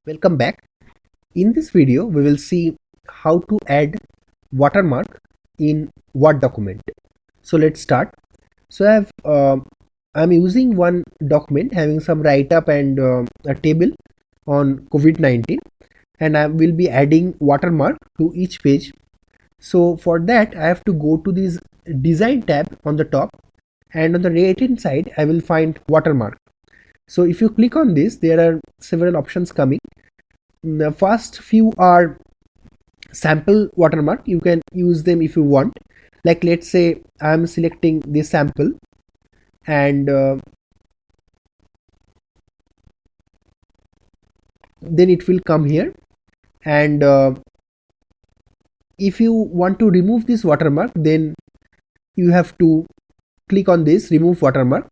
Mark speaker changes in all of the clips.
Speaker 1: Welcome back. In this video, we will see how to add watermark in Word document. So let's start. So I'm using one document having some write-up and a table on COVID-19, and I will be adding watermark to each page. So for that, I have to go to this Design tab on the top, and on the right-hand side, I will find watermark. So if you click on this, there are several options coming. The first few are sample watermark. You can use them if you want. Like let's say I'm selecting this sample, and then it will come here. And if you want to remove this watermark, then you have to click on this remove watermark,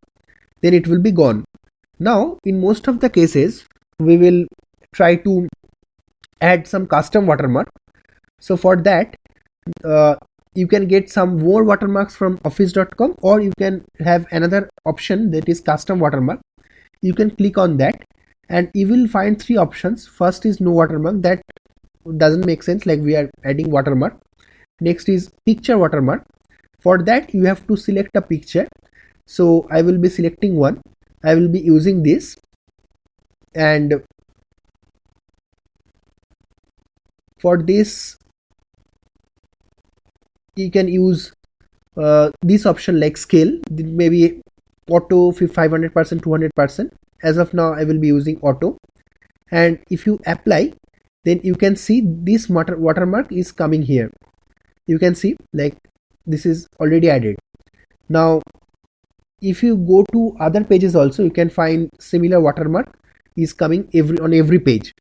Speaker 1: then it will be gone. Now in most of the cases we will try to add some custom watermark. So for that you can get some more watermarks from office.com, or you can have another option that is custom watermark. You can click on that and you will find three options. First is no watermark. That doesn't make sense, like we are adding watermark. Next is picture watermark. For that you have to select a picture. So I will be selecting one. I will be using this, and for this you can use this option like scale, maybe auto 500%, 200%. As of now I will be using auto, and if you apply, then you can see this watermark is coming here. You can see like this is already added. Now if you go to other pages also, you can find similar watermark is coming on every page.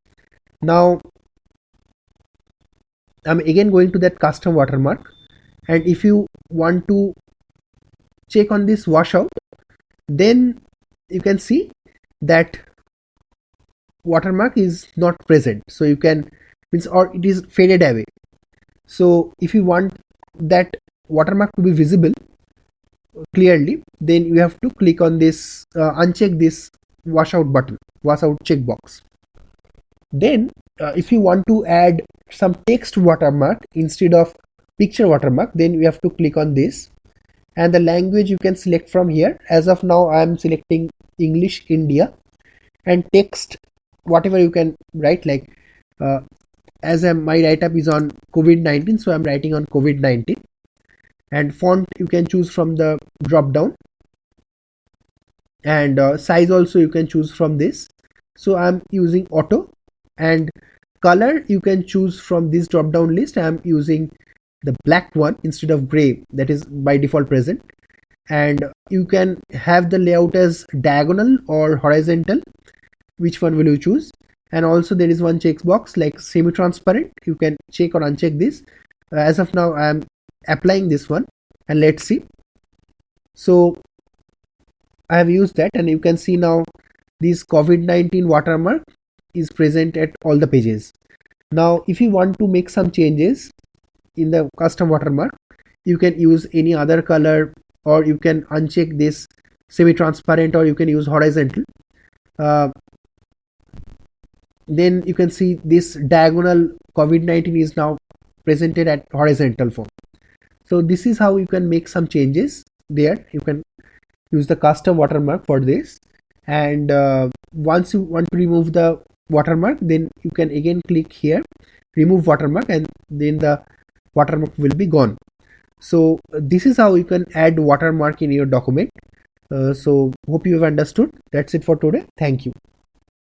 Speaker 1: Now I'm again going to that custom watermark, and if you want to check on this washout, then you can see that watermark is not present. So you can or it is faded away. So if you want that watermark to be visible clearly, then you have to click on this uncheck this washout button, washout checkbox. Then if you want to add some text watermark instead of picture watermark, then you have to click on this, and the language you can select from here. As of now I am selecting English India, and text whatever you can write, like my write-up is on COVID-19, so I'm writing on COVID-19. And font you can choose from the drop down, and size also you can choose from this. So I'm using auto, and color you can choose from this drop down list. I'm using the black one instead of gray, that is by default present. And you can have the layout as diagonal or horizontal. Which one will you choose? And also there is one checkbox like semi-transparent. You can check or uncheck this. As of now I am applying this one, and let's see. So I have used that, and you can see now this COVID-19 watermark is present at all the pages. Now if you want to make some changes in the custom watermark, you can use any other color, or you can uncheck this semi-transparent, or you can use horizontal. Then you can see this diagonal COVID-19 is now presented at horizontal form. So this is how you can make some changes there. You can use the custom watermark for this, and once you want to remove the watermark, then you can again click here remove watermark, and then the watermark will be gone. So this is how you can add watermark in your document. So hope you have understood. That's it for today. Thank you.